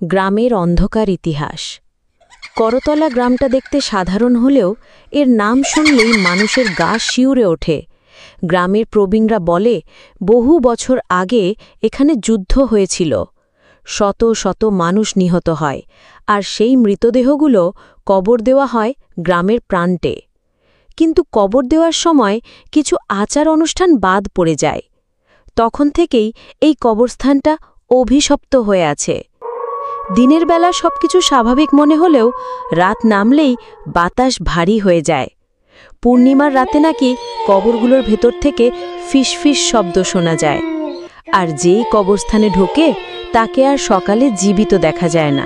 গ্রামের অন্ধকার ইতিহাস। করতলা গ্রামটা দেখতে সাধারণ হলেও এর নাম শুনলেই মানুষের গা শিউরে ওঠে। গ্রামের প্রবীণরা বলে বহু বছর আগে এখানে যুদ্ধ হয়েছিল, শত শত মানুষ নিহত হয়, আর সেই মৃতদেহগুলো কবর দেওয়া হয় গ্রামের প্রান্তে। কিন্তু কবর দেওয়ার সময় কিছু আচার অনুষ্ঠান বাদ পড়ে যায়। তখন থেকেই এই কবরস্থানটা অভিশপ্ত হয়ে আছে। দিনের বেলা সবকিছু স্বাভাবিক মনে হলেও রাত নামলেই বাতাস ভারী হয়ে যায়। পূর্ণিমার রাতে নাকি কবরগুলোর ভেতর থেকে ফিসফিস শব্দ শোনা যায়, আর যেই কবরস্থানে ঢোকে তাকে আর সকালে জীবিত দেখা যায় না।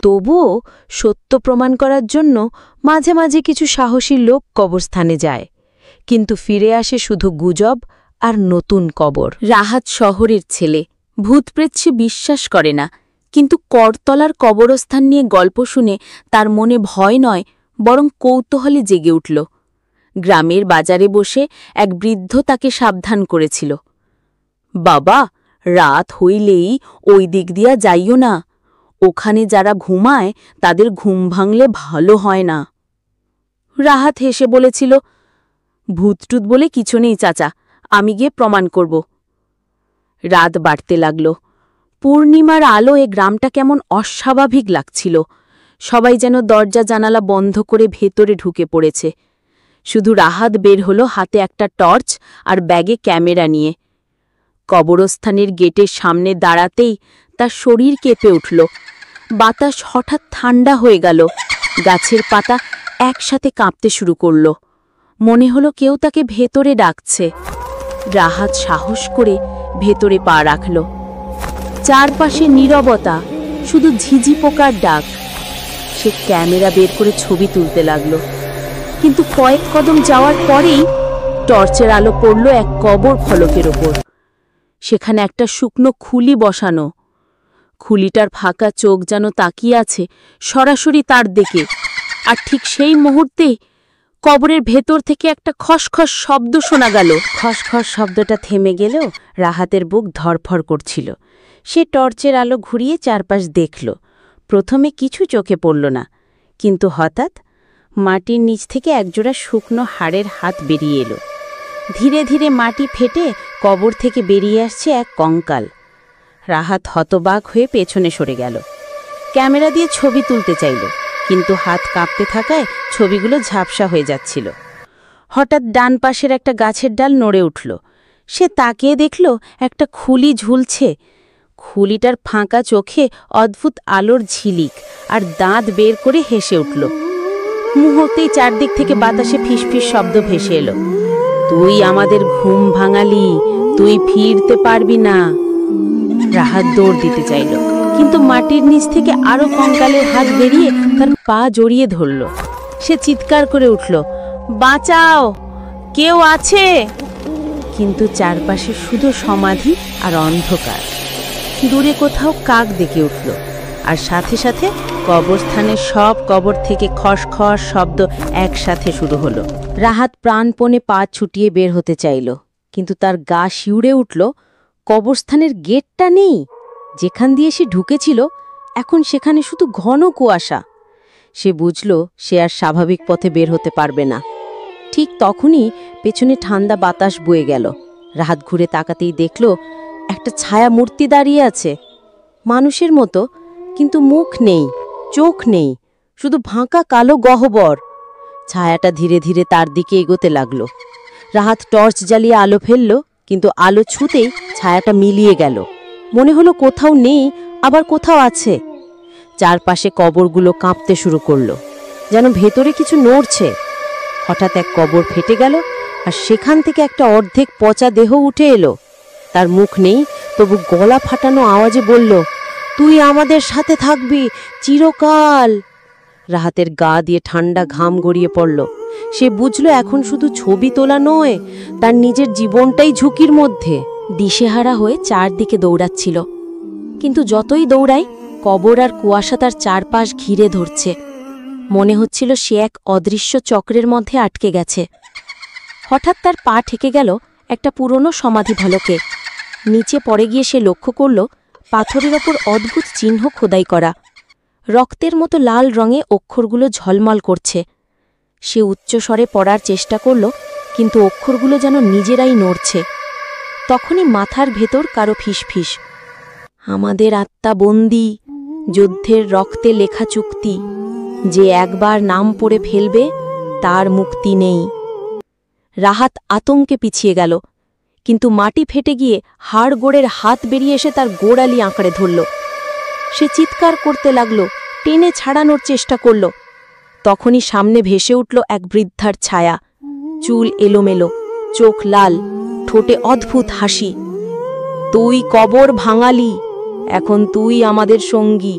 তবুও সত্য প্রমাণ করার জন্য মাঝে মাঝে কিছু সাহসী লোক কবরস্থানে যায়, কিন্তু ফিরে আসে শুধু গুজব আর নতুন কবর। রাহাত শহরের ছেলে, ভূতপ্রেত সে বিশ্বাস করে না, কিন্তু করতলার কবরস্থান নিয়ে গল্প শুনে তার মনে ভয় নয় বরং কৌতূহলে জেগে উঠল। গ্রামের বাজারে বসে এক বৃদ্ধ তাকে সাবধান করেছিল, বাবা, রাত হইলেই ওই দিক দিয়া যাইও না, ওখানে যারা ঘুমায় তাদের ঘুম ভাঙলে ভালো হয় না। রাহাত হেসে বলেছিল, ভূতটুত বলে কিছু নেই চাচা, আমি গিয়ে প্রমাণ করব। রাত বাড়তে লাগল। পূর্ণিমার আলো এ গ্রামটা কেমন অস্বাভাবিক লাগছিল। সবাই যেন দরজা জানালা বন্ধ করে ভেতরে ঢুকে পড়েছে। শুধু রাহাত বের হলো হাতে একটা টর্চ আর ব্যাগে ক্যামেরা নিয়ে। কবরস্থানের গেটের সামনে দাঁড়াতেই তার শরীর কেঁপে উঠল। বাতাস হঠাৎ ঠান্ডা হয়ে গেল, গাছের পাতা একসাথে কাঁপতে শুরু করল। মনে হলো কেউ তাকে ভেতরে ডাকছে। রাহাত সাহস করে ভেতরে পা রাখল। চারপাশে নীরবতা, শুধু ঝিঝি পোকার ডাক। সে ক্যামেরা বের করে ছবি তুলতে লাগল, কিন্তু কয়েক কদম যাওয়ার পরেই টর্চের আলো পড়ল এক কবর ফলকের ওপর। সেখানে একটা শুকনো খুলি বসানো। খুলিটার ফাঁকা চোখ যেন তাকিয়ে আছে সরাসরি তার দিকে। আর ঠিক সেই মুহূর্তেই কবরের ভেতর থেকে একটা খসখস শব্দ শোনা গেল। খসখস শব্দটা থেমে গেলেও রাহাতের বুক ধরফর করছিল। সে টর্চের আলো ঘুরিয়ে চারপাশ দেখল। প্রথমে কিছু চোখে পড়ল না, কিন্তু হঠাৎ মাটির নিচ থেকে একজোড়া শুকনো হাড়ের হাত বেরিয়ে এলো। ধীরে ধীরে মাটি ফেটে কবর থেকে বেরিয়ে আসছে এক কঙ্কাল। রাহাত হতবাক হয়ে পেছনে সরে গেল। ক্যামেরা দিয়ে ছবি তুলতে চাইল, কিন্তু হাত কাঁপতে থাকায় ছবিগুলো ঝাপসা হয়ে যাচ্ছিল। হঠাৎ ডান পাশের একটা গাছের ডাল নড়ে উঠল। সে তাকিয়ে দেখল একটা খুলি ঝুলছে। খুলিটার ফাঁকা চোখে অদ্ভুত আলোর ঝিলিক, আর দাঁত বের করে হেসে উঠল। মুহূর্তেই চারদিক থেকে বাতাসে ফিসফিস শব্দ ভেসে এলো, তুই আমাদের ঘুম ভাঙালি, তুই ফিরতে পারবি না। রাহাত দৌড় দিতে চাইল, কিন্তু মাটির নিচ থেকে আরো কঙ্কালের হাত বেরিয়ে তার পা জড়িয়ে ধরল। সে চিৎকার করে উঠল, বাঁচাও, কেউ আছে! কিন্তু চারপাশে শুধু সমাধি আর অন্ধকার। দূরে কোথাও কাক ডেকে উঠল, আর সাথে সাথে কবরস্থানের সব কবর থেকে খসখস শব্দ একসাথে শুরু হলো। রাহাত প্রাণপণে পা ছুটিয়ে বের হতে চাইল, কিন্তু তার গা শিউরে উঠল। কবরস্থানের গেটটা নেই। যেখান দিয়ে সে ঢুকেছিল এখন সেখানে শুধু ঘন কুয়াশা। সে বুঝল সে আর স্বাভাবিক পথে বের হতে পারবে না। ঠিক তখনই পেছনে ঠান্ডা বাতাস বয়ে গেল। রাহাত ঘুরে তাকাতেই দেখল একটা ছায়া মূর্তি দাঁড়িয়ে আছে, মানুষের মতো, কিন্তু মুখ নেই, চোখ নেই, শুধু ফাঁকা কালো গহ্বর। ছায়াটা ধীরে ধীরে তার দিকে এগোতে লাগল। রাহাত টর্চ জ্বালিয়ে আলো ফেলল, কিন্তু আলো ছুঁতেই ছায়াটা মিলিয়ে গেল। মনে হলো কোথাও নেই, আবার কোথাও আছে। চারপাশে কবরগুলো কাঁপতে শুরু করল, যেন ভেতরে কিছু নড়ছে। হঠাৎ এক কবর ফেটে গেল, আর সেখান থেকে একটা অর্ধেক পচা দেহ উঠে এলো। তার মুখ নেই, তবু গলা ফাটানো আওয়াজে বলল, তুই আমাদের সাথে থাকবি চিরকাল। রাহাতের গা দিয়ে ঠান্ডা ঘাম গড়িয়ে পড়ল। সে বুঝল এখন শুধু ছবি তোলা নয়, তার নিজের জীবনটাই ঝুঁকির মধ্যে। দিশেহারা হয়ে চারদিকে দৌড়াচ্ছিল, কিন্তু যতই দৌড়ায় কবর আর কুয়াশা তার চারপাশ ঘিরে ধরছে। মনে হচ্ছিল সে এক অদৃশ্য চক্রের মধ্যে আটকে গেছে। হঠাৎ তার পা ঠেকে গেল একটা পুরনো সমাধি ফলকে। নিচে পড়ে গিয়ে সে লক্ষ্য করল পাথরের ওপর অদ্ভুত চিহ্ন খোদাই করা। রক্তের মতো লাল রঙে অক্ষরগুলো ঝলমল করছে। সে উচ্চস্বরে পড়ার চেষ্টা করল, কিন্তু অক্ষরগুলো যেন নিজেরাই নড়ছে। তখনই মাথার ভেতর কারো ফিসফিস, আমাদের আত্মা বন্দী, যুদ্ধের রক্তে লেখা চুক্তি, যে একবার নাম পড়ে ফেলবে তার মুক্তি নেই। রাহাত আতঙ্কে পিছিয়ে গেল, কিন্তু মাটি ফেটে গিয়ে হাড়গোড়ের হাত বেরিয়ে এসে তার গোড়ালি আঁকড়ে ধরল। সে চিৎকার করতে লাগল, টেনে ছাড়ানোর চেষ্টা করল। তখনই সামনে ভেসে উঠল এক বৃদ্ধার ছায়া, চুল এলোমেলো, চোখ লাল, ঠোঁটে অদ্ভুত হাসি। তুই কবর ভাঙালি, এখন তুই আমাদের সঙ্গী,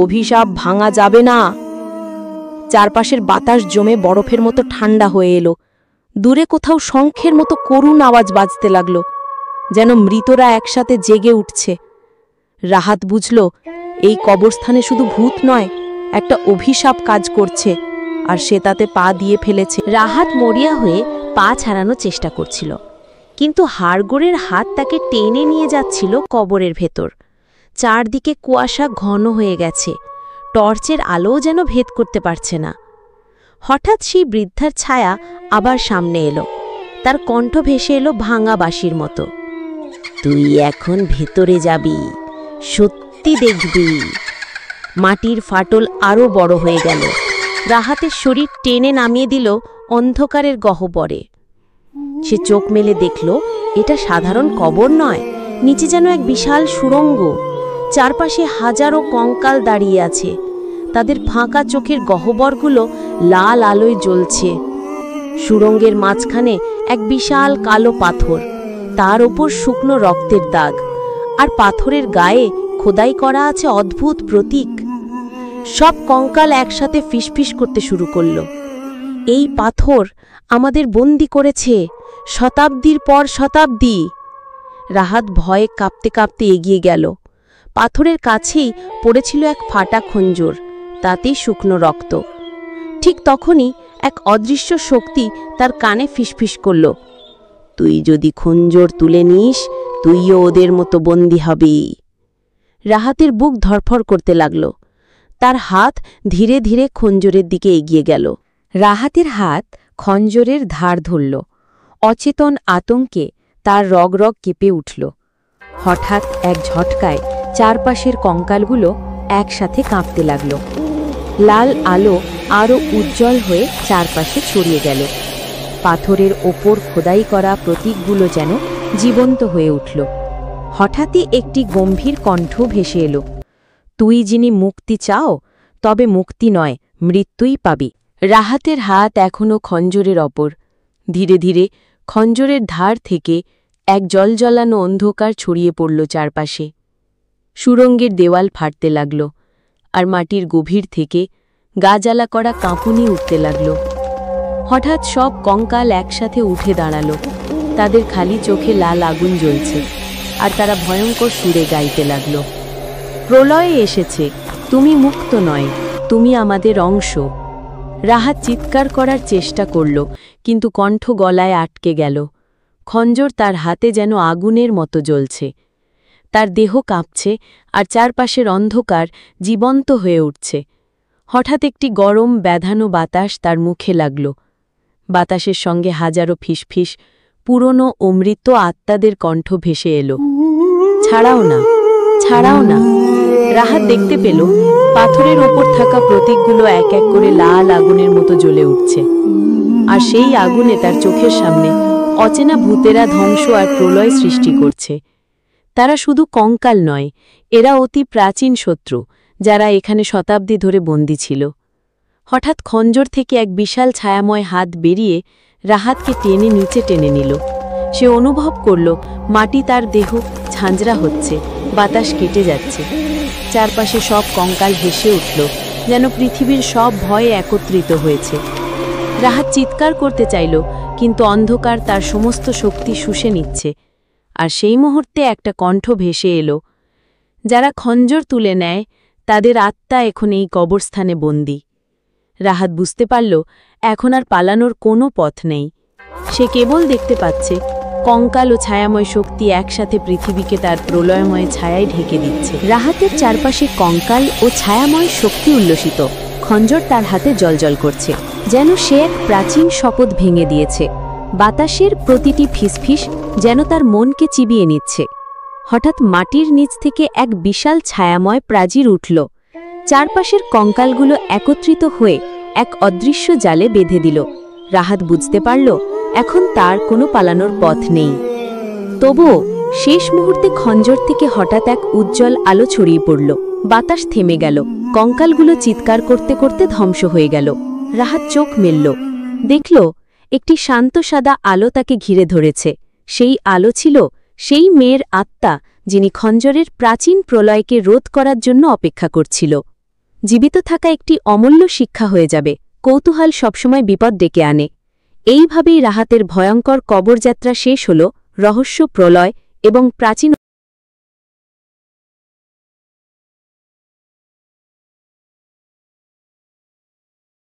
অভিশাপ ভাঙা যাবে না। চারপাশের বাতাস জমে বরফের মতো ঠান্ডা হয়ে এলো। দূরে কোথাও শঙ্খের মতো করুণ আওয়াজ বাজতে লাগল, যেন মৃতরা একসাথে জেগে উঠছে। রাহাত বুঝল, এই কবরস্থানে শুধু ভূত নয়, একটা অভিশাপ কাজ করছে, আর সে তাতে পা দিয়ে ফেলেছে। রাহাত মরিয়া হয়ে পা ছাড়ানোর চেষ্টা করছিল, কিন্তু হাড়গোড়ের হাত তাকে টেনে নিয়ে যাচ্ছিল কবরের ভেতর। চারদিকে কুয়াশা ঘন হয়ে গেছে, টর্চের আলোও যেন ভেদ করতে পারছে না। হঠাৎ সেই বৃদ্ধার ছায়া আবার সামনে এলো, তার কণ্ঠ ভেসে এলো ভাঙা বাঁশির মতো। তুই এখন ভেতরে যাবি, সত্যি দেখবি। মাটির ফাটল আরও বড় হয়ে গেল। রাহাতের শরীর টেনে নামিয়ে দিল অন্ধকারের গহ্বরে। সে চোখ মেলে দেখল, এটা সাধারণ কবর নয়, নিচে যেন এক বিশাল সুড়ঙ্গ। চারপাশে হাজারো কঙ্কাল দাঁড়িয়ে আছে, তাদের ফাঁকা চোখের গহ্বরগুলো লাল আলোয় জ্বলছে। সুড়ঙ্গের মাঝখানে এক বিশাল কালো পাথর, তার ওপর শুকনো রক্তের দাগ, আর পাথরের গায়ে খোদাই করা আছে অদ্ভুত প্রতীক। সব কঙ্কাল একসাথে ফিসফিস করতে শুরু করল, এই পাথর আমাদের বন্দি করেছে, শতাব্দীর পর শতাব্দী। রাহাত ভয়ে কাঁপতে কাঁপতে এগিয়ে গেল। পাথরের কাছেই পড়েছিল এক ফাটা খঞ্জর, তাতেই শুকনো রক্ত। ঠিক তখনই এক অদৃশ্য শক্তি তার কানে ফিসফিস করল, তুই যদি খঞ্জর তুলে নিস, তুইও ওদের মতো বন্দী হবি। রাহাতের বুক ধরফর করতে লাগল। তার হাত ধীরে ধীরে খঞ্জরের দিকে এগিয়ে গেল। রাহাতের হাত খঞ্জরের ধার ধরল। অচেতন আতঙ্কে তার রগ রগ কেঁপে উঠল। হঠাৎ এক ঝটকায় চারপাশের কঙ্কালগুলো একসাথে কাঁপতে লাগল। লাল আলো আরও উজ্জ্বল হয়ে চারপাশে ছড়িয়ে গেল। পাথরের ওপর খোদাই করা প্রতীকগুলো যেন জীবন্ত হয়ে উঠল। হঠাৎই একটি গম্ভীর কণ্ঠ ভেসে এলো, তুই যিনি মুক্তি চাও, তবে মুক্তি নয়, মৃত্যুই পাবি। রাহাতের হাত এখনও খঞ্জরের ওপর। ধীরে ধীরে খঞ্জরের ধার থেকে এক জলজলানো অন্ধকার ছড়িয়ে পড়ল চারপাশে। সুড়ঙ্গের দেওয়াল ফাটতে লাগল, আর মাটির গভীর থেকে গা জ্বালা করা কাঁপুনি উঠতে লাগল। হঠাৎ সব কঙ্কাল একসাথে উঠে দাঁড়াল। তাদের খালি চোখে লাল আগুন জ্বলছে, আর তারা ভয়ঙ্কর সুরে গাইতে লাগল, প্রলয়ে এসেছে, তুমি মুক্ত নয়, তুমি আমাদের অংশ। রাহাত চিৎকার করার চেষ্টা করল, কিন্তু কণ্ঠ গলায় আটকে গেল। খঞ্জর তার হাতে যেন আগুনের মতো জ্বলছে। তার দেহ কাঁপছে, আর চারপাশের অন্ধকার জীবন্ত হয়ে উঠছে। হঠাৎ একটি গরম ব্যাধানো বাতাস তার মুখে লাগল। বাতাসের সঙ্গে হাজারো ফিসফিস, পুরনো ও মৃত আত্মাদের কণ্ঠ ভেসে এলো, ছাড়াও না, ছাড়াও না। রাহাত দেখতে পেল পাথরের ওপর থাকা প্রতীকগুলো এক এক করে লাল আগুনের মতো জ্বলে উঠছে, আর সেই আগুনে তার চোখের সামনে অচেনা ভূতেরা ধ্বংস আর প্রলয় সৃষ্টি করছে। তারা শুধু কঙ্কাল নয়, এরা অতি প্রাচীন শত্রু, যারা এখানে শতাব্দী ধরে বন্দী ছিল। হঠাৎ খঞ্জর থেকে এক বিশাল ছায়াময় হাত বেরিয়ে রাহাতকে টেনে নিচে টেনে নিল। সে অনুভব করল মাটি তার দেহ ঝাঁঝরা হচ্ছে, বাতাস কেটে যাচ্ছে। চারপাশে সব কঙ্কাল হেসে উঠল, যেন পৃথিবীর সব ভয়ে একত্রিত হয়েছে। রাহাত চিৎকার করতে চাইল, কিন্তু অন্ধকার তার সমস্ত শক্তি শুষে নিচ্ছে। আর সেই মুহূর্তে একটা কণ্ঠ ভেসে এলো, যারা খঞ্জর তুলে নেয় তাদের আত্মা এখন এই কবরস্থানে বন্দী। রাহাত বুঝতে পারল এখন আর পালানোর কোনো পথ নেই। সে কেবল দেখতে পাচ্ছে কঙ্কাল ও ছায়াময় শক্তি একসাথে পৃথিবীকে তার প্রলয়ময় ছায়ায় ঢেকে দিচ্ছে। রাহাতের চারপাশে কঙ্কাল ও ছায়াময় শক্তি উল্লসিত। খঞ্জর তার হাতে জ্বলজ্বল করছে, যেন সে এক প্রাচীন শপথ ভেঙে দিয়েছে। বাতাসের প্রতিটি ফিসফিস যেন তার মনকে চিবিয়ে নিচ্ছে। হঠাৎ মাটির নিচ থেকে এক বিশাল ছায়াময় প্রাচীর উঠল। চারপাশের কঙ্কালগুলো একত্রিত হয়ে এক অদৃশ্য জালে বেঁধে দিল। রাহাত বুঝতে পারল এখন তার কোনো পালানোর পথ নেই। তবুও শেষ মুহূর্তে খঞ্জর থেকে হঠাৎ এক উজ্জ্বল আলো ছড়িয়ে পড়ল। বাতাস থেমে গেল, কঙ্কালগুলো চিৎকার করতে করতে ধ্বংস হয়ে গেল। রাহাত চোখ মেলল, দেখল একটি শান্ত সাদা আলো তাকে ঘিরে ধরেছে। সেই আলো ছিল সেই মেয়ের আত্মা, যিনি খঞ্জরের প্রাচীন প্রলয়কে রোধ করার জন্য অপেক্ষা করছিল। জীবিত থাকা একটি অমূল্য শিক্ষা হয়ে যাবে। কৌতূহল সবসময় বিপদ ডেকে আনে। এইভাবেই রাহাতের ভয়ঙ্কর কবরযাত্রা শেষ হল। রহস্য, প্রলয় এবং প্রাচীন